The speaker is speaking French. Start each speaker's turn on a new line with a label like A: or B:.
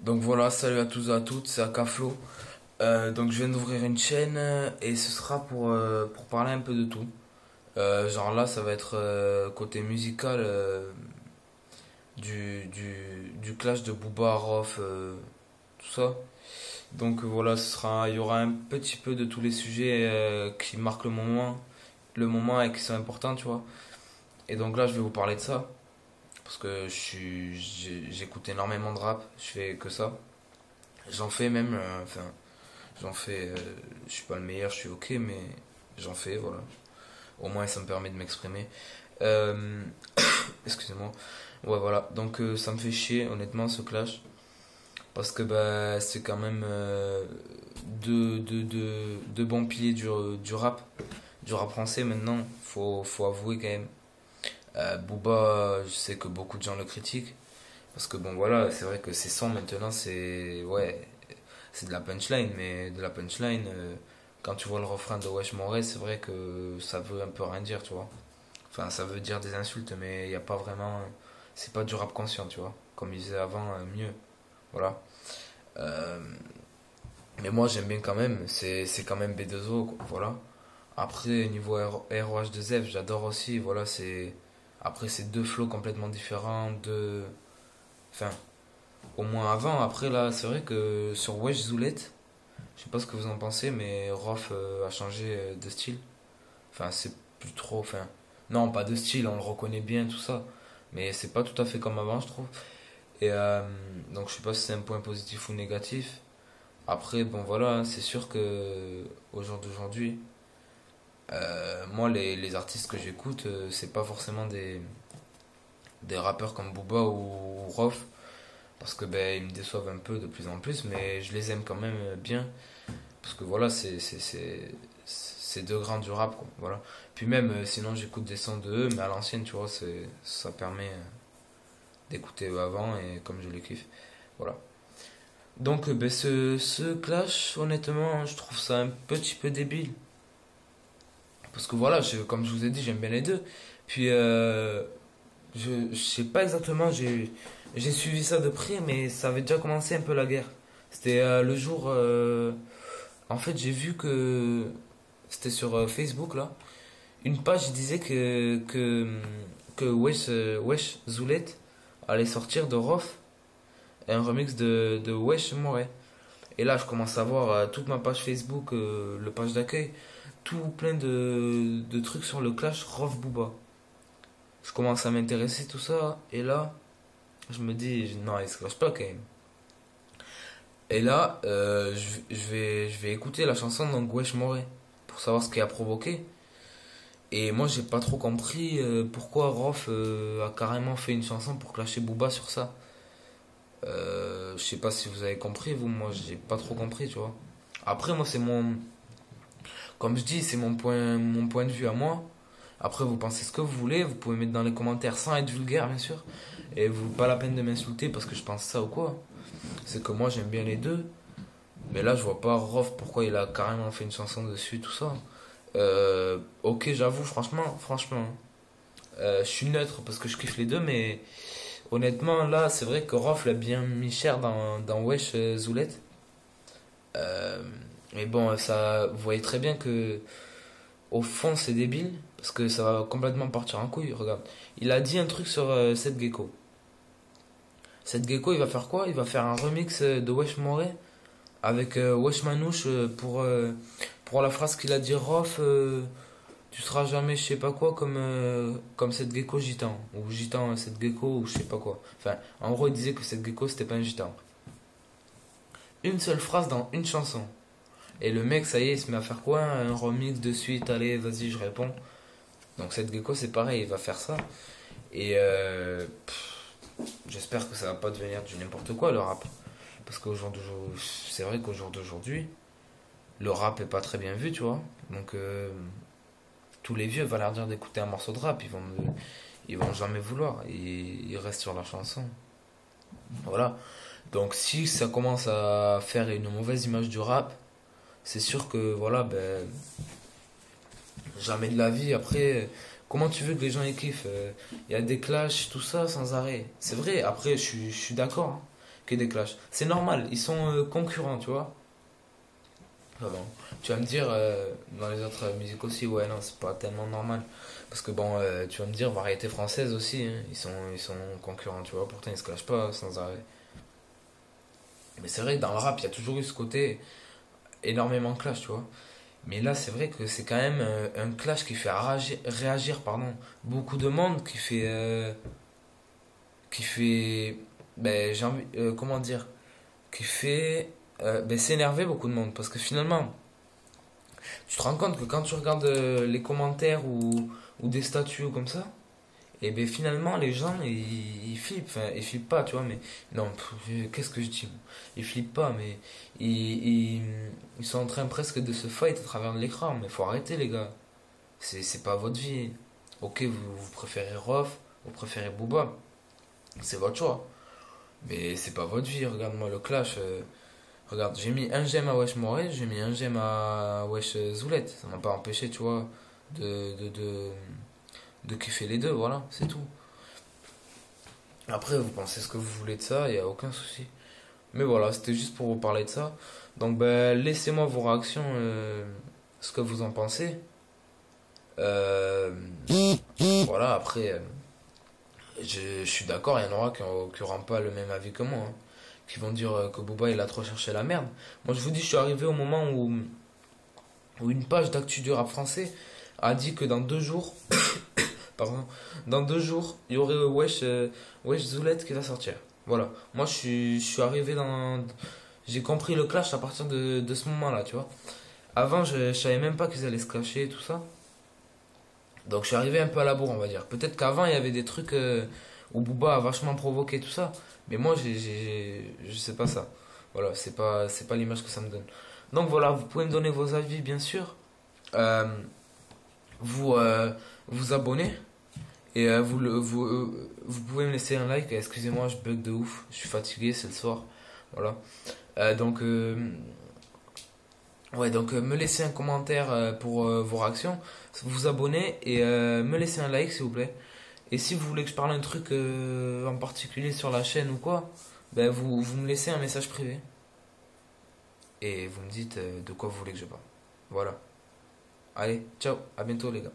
A: Donc voilà, salut à tous et à toutes, c'est Akaflo. Donc je viens d'ouvrir une chaîne et ce sera pour parler un peu de tout. Genre là, ça va être côté musical du clash de Booba, Rof, tout ça. Donc voilà, il y aura un petit peu de tous les sujets qui marquent le moment et qui sont importants, tu vois. Et donc là, je vais vous parler de ça parce que j'écoute énormément de rap, je fais que ça. J'en fais même, j'en fais, je suis pas le meilleur, je suis ok, mais j'en fais, voilà. Au moins, ça me permet de m'exprimer. Euh, Excusez-moi. Ouais, voilà. Donc, ça me fait chier, honnêtement, ce clash. Parce que bah, c'est quand même deux bons piliers du rap français maintenant. Faut avouer quand même. Booba, je sais que beaucoup de gens le critiquent. Parce que bon, voilà, c'est vrai que ses sons maintenant, c'est de la punchline, mais de la punchline, quand tu vois le refrain de Wesh Moret, c'est vrai que ça veut un peu rien dire, tu vois. Enfin, ça veut dire des insultes, mais il n'y a pas vraiment. C'est pas du rap conscient, tu vois. Comme il disait avant, mieux. Voilà. Euh, mais moi, j'aime bien quand même. C'est quand même B2O, quoi. Voilà. Après, niveau ROH2F, j'adore aussi. Voilà, c'est. Après, c'est deux flows complètement différents. Enfin, au moins avant. Après, là, c'est vrai que sur Wesh Zoulette, je sais pas ce que vous en pensez, mais Rof a changé de style. Enfin, c'est plus trop. Enfin, non, pas de style, on le reconnaît bien, tout ça. Mais c'est pas tout à fait comme avant, je trouve. Et donc, je sais pas si c'est un point positif ou négatif. Après, bon, voilà, c'est sûr que au jour d'aujourd'hui, moi, les artistes que j'écoute, c'est pas forcément des rappeurs comme Booba ou Rof. Parce que ben, ils me déçoivent un peu de plus en plus, mais je les aime quand même bien. Parce que voilà, c'est deux grands du rap, quoi. Voilà. Puis même, sinon j'écoute des sons de eux, mais à l'ancienne, tu vois, ça permet d'écouter eux avant et comme je les kiffe. Voilà. Donc, ben, ce clash, honnêtement, je trouve ça un petit peu débile. Parce que voilà, comme je vous ai dit, j'aime bien les deux. Puis, je sais pas exactement, j'ai suivi ça de près, mais ça avait déjà commencé un peu la guerre. C'était le jour. En fait, j'ai vu que c'était sur Facebook là. Une page disait que Wesh Zoulet allait sortir de Rof un remix de Wesh Moret. Et là, je commence à voir toute ma page Facebook, le page d'accueil, tout plein de trucs sur le clash Rof Booba. Je commence à m'intéresser tout ça, et là, je me dis, non, il se clash pas quand même. Et là, je vais écouter la chanson de Wesh Moret pour savoir ce qui a provoqué. Et moi, j'ai pas trop compris pourquoi Rof a carrément fait une chanson pour clasher Booba sur ça. Je sais pas si vous avez compris, vous, moi, j'ai pas trop compris, tu vois. Après, moi, c'est mon. Comme je dis, c'est mon point de vue à moi. Après, vous pensez ce que vous voulez, vous pouvez mettre dans les commentaires sans être vulgaire, bien sûr. Et vous, pas la peine de m'insulter parce que je pense ça ou quoi. C'est que moi, j'aime bien les deux. Mais là, je vois pas Rof pourquoi il a carrément fait une chanson dessus, tout ça. Ok, j'avoue, franchement, je suis neutre parce que je kiffe les deux, mais honnêtement, là, c'est vrai que Rof l'a bien mis cher dans Wesh Zoulette. Euh, mais bon, ça, vous voyez très bien que au fond, c'est débile parce que ça va complètement partir en couille. Regarde, il a dit un truc sur Seth Gecko. Seth Gecko, il va faire quoi? Il va faire un remix de Wesh Moret avec Wesh Manouche pour la phrase qu'il a dit Rof. Tu seras jamais je sais pas quoi comme cette gecko gitan ou gitan cette gecko ou je sais pas quoi. Enfin, en gros, il disait que cette gecko c'était pas un gitan. Une seule phrase dans une chanson. Et le mec, ça y est, il se met à faire quoi? Un remix de suite, allez, vas-y, je réponds. Donc cette gecko, c'est pareil, il va faire ça. Et j'espère que ça va pas devenir du n'importe quoi le rap. Parce c'est vrai qu'au jour d'aujourd'hui, le rap est pas très bien vu, tu vois. Donc tous les vieux vont leur dire d'écouter un morceau de rap, ils vont jamais vouloir, ils restent sur leur chanson. Voilà. Donc si ça commence à faire une mauvaise image du rap, c'est sûr que voilà, ben jamais de la vie. Après, comment tu veux que les gens y kiffent? Il y a des clashs, tout ça, sans arrêt. C'est vrai. Après, je suis d'accord, hein. que des clashs. C'est normal, ils sont concurrents, tu vois. Ah bon. Tu vas me dire, dans les autres musiques aussi, ouais, non, c'est pas tellement normal. Parce que bon, tu vas me dire, variété française aussi, hein, ils sont concurrents, tu vois, pourtant ils se clashent pas sans arrêt. Mais c'est vrai que dans le rap, il y a toujours eu ce côté énormément clash, tu vois. Mais là, c'est vrai que c'est quand même un clash qui fait réagir, pardon, beaucoup de monde, qui fait, ben, comment dire, qui fait ben, s'énerver beaucoup de monde. Parce que finalement, tu te rends compte que quand tu regardes les commentaires ou des statuts ou comme ça, et ben finalement les gens ils flippent, enfin ils flippent pas tu vois, mais non, qu'est-ce que je dis, ils flippent pas, mais ils, ils sont en train presque de se fight à travers de l'écran, mais faut arrêter les gars, c'est pas votre vie. Ok, vous préférez Rof, vous préférez Booba, c'est votre choix, mais c'est pas votre vie. Regarde-moi le clash, regarde, j'ai mis un j'aime à Wesh Morel, j'ai mis un j'aime à Wesh Zoulette, ça m'a pas empêché tu vois de kiffer les deux, voilà, c'est tout. Après, vous pensez ce que vous voulez de ça, il n'y a aucun souci. Mais voilà, c'était juste pour vous parler de ça. Donc, ben, laissez-moi vos réactions, ce que vous en pensez. Euh, voilà, après, je suis d'accord, il y en aura qui n'auront pas le même avis que moi, hein, qui vont dire que Booba il a trop cherché la merde. Moi, je vous dis, je suis arrivé au moment où une page d'actu du rap français a dit que dans 2 jours, pardon, dans 2 jours, il y aurait Wesh Zoulette qui va sortir. Voilà. Moi, je suis arrivé dans. J'ai compris le clash à partir de ce moment-là, tu vois. Avant, je savais même pas qu'ils allaient se clasher et tout ça. Donc, je suis arrivé un peu à la bourre, on va dire. Peut-être qu'avant, il y avait des trucs où Booba a vachement provoqué tout ça. Mais moi, je sais pas ça. Voilà, c'est pas l'image que ça me donne. Donc, voilà, vous pouvez me donner vos avis, bien sûr. Euh, vous vous abonnez. Et vous pouvez me laisser un like. Excusez-moi, je bug de ouf. Je suis fatigué, c'est le soir. Voilà. Donc, ouais, donc me laissez un commentaire pour vos réactions. Vous abonner et me laisser un like, s'il vous plaît. Et si vous voulez que je parle un truc en particulier sur la chaîne ou quoi, ben vous me laissez un message privé. Et vous me dites de quoi vous voulez que je parle. Voilà. Allez, ciao, à bientôt les gars.